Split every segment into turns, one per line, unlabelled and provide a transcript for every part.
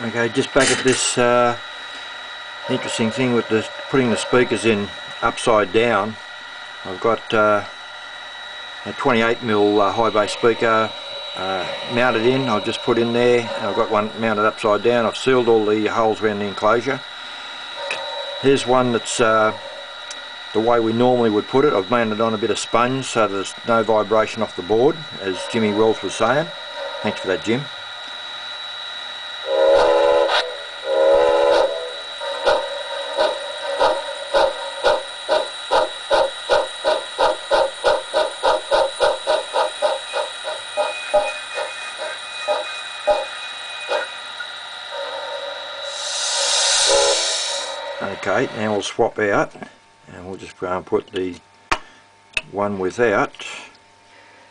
Okay, just back at this interesting thing with putting the speakers in upside down. I've got a 28mm high bass speaker mounted in. I've just put in there, and I've got one mounted upside down. I've sealed all the holes around the enclosure. Here's one that's the way we normally would put it. I've mounted on a bit of sponge so there's no vibration off the board, as Jimmy Wells was saying. Thanks for that, Jim. Okay, now we'll swap out, and we'll just go and put the one without.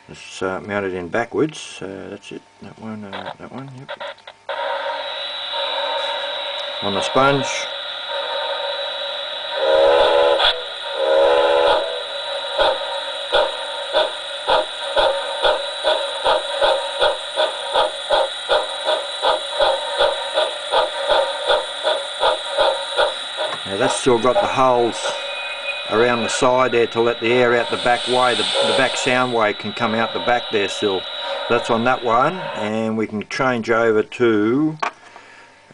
It's mounted in backwards. That's it. That one. Yep. On the sponge. Now that's still got the holes around the side there to let the air out the back way. The back sound wave can come out the back there still. That's on that one, and we can change over to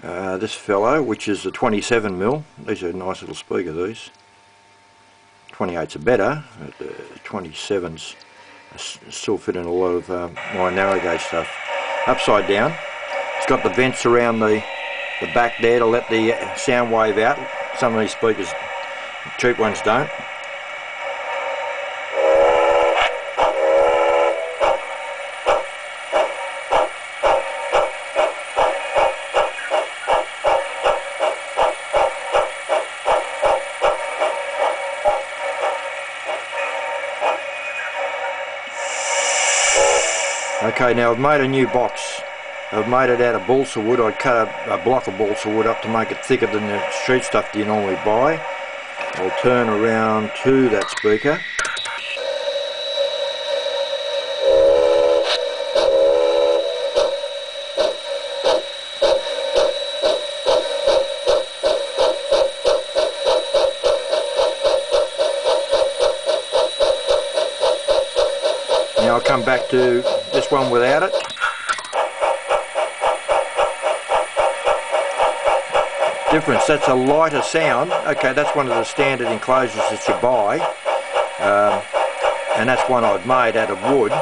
this fellow, which is the 27mm. These are a nice little speaker, these. 28s are better, but 27s still fit in a lot of my narrow gauge stuff. Upside down. It's got the vents around the back there to let the sound wave out. Some of these speakers, cheap ones, don't. Okay, now I've made a new box. I've made it out of balsa wood. I cut a block of balsa wood up to make it thicker than the sheet stuff that you normally buy. I'll turn around to that speaker. Now I'll come back to this one without it. Difference, that's a lighter sound. Okay, that's one of the standard enclosures that you buy, and that's one I've made out of wood,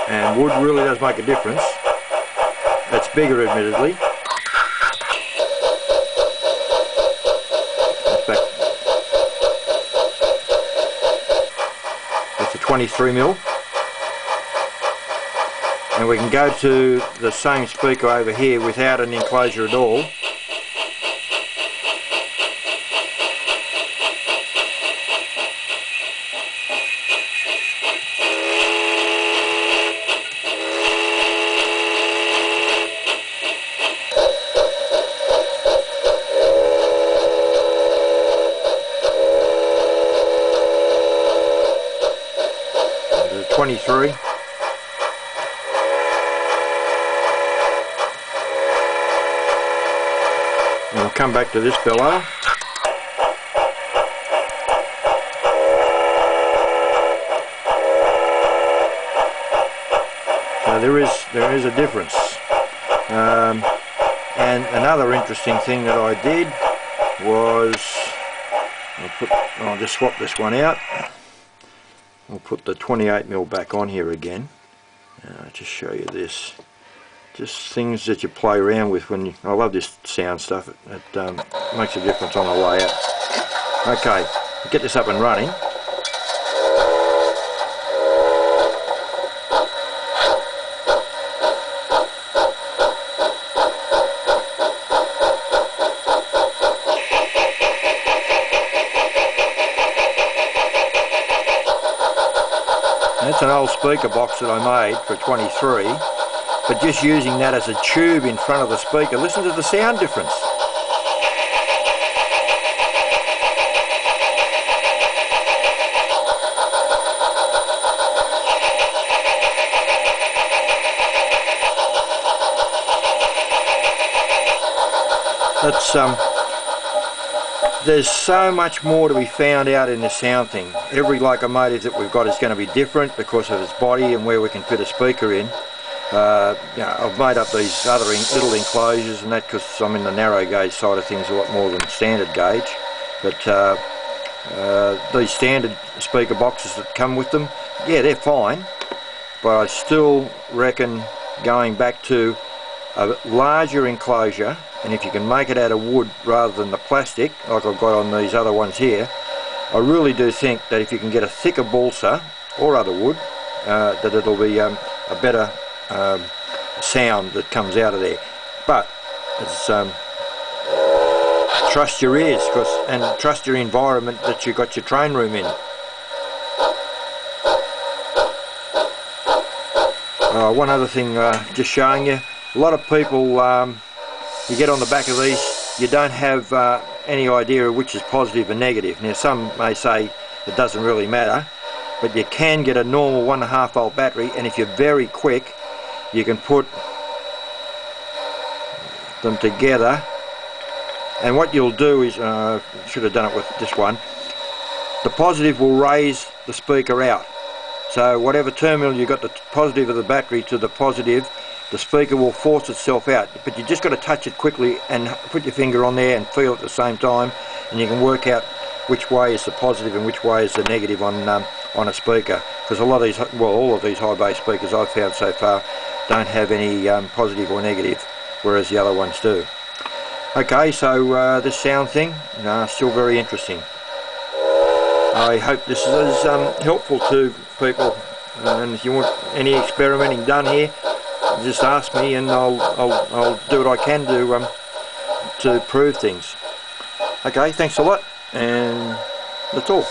and wood really does make a difference. It's bigger, admittedly. That's a 23mm, and we can go to the same speaker over here without an enclosure at all. The 23. And we'll come back to this fellow. So there is a difference. And another interesting thing that I did was I'll just swap this one out. I'll put the 28mm back on here again. I'll just show you this. Just things that you play around with when you... I love this sound stuff. It makes a difference on the way out. Okay, get this up and running. That's an old speaker box that I made for 23, but just using that as a tube in front of the speaker. Listen to the sound difference. that's there's so much more to be found out in this sound thing. Every locomotive that we've got is going to be different because of its body and where we can fit a speaker in. You know, I've made up these other little enclosures and that because I'm in the narrow gauge side of things a lot more than standard gauge. But these standard speaker boxes that come with them, yeah, they're fine. But I still reckon going back to a larger enclosure, and if you can make it out of wood rather than the plastic like I've got on these other ones here, I really do think that if you can get a thicker balsa or other wood, that it'll be a better sound that comes out of there. But it's trust your ears, and trust your environment that you got your train room in. One other thing, just showing you, a lot of people, you get on the back of these, you don't have any idea of which is positive and negative. Now some may say it doesn't really matter, but you can get a normal 1.5 volt battery, and if you're very quick you can put them together, and what you'll do is, should have done it with this one, the positive will raise the speaker out. So whatever terminal you got the positive of the battery to the positive, the speaker will force itself out. But you just got to touch it quickly and put your finger on there and feel at the same time, and you can work out which way is the positive and which way is the negative on a speaker. Because a lot of these, well, all of these high bass speakers I've found so far don't have any positive or negative, whereas the other ones do. Okay, so this sound thing, still very interesting. I hope this is helpful to people, and if you want any experimenting done here, just ask me and I'll do what I can do to prove things. Okay, thanks a lot, and that's all.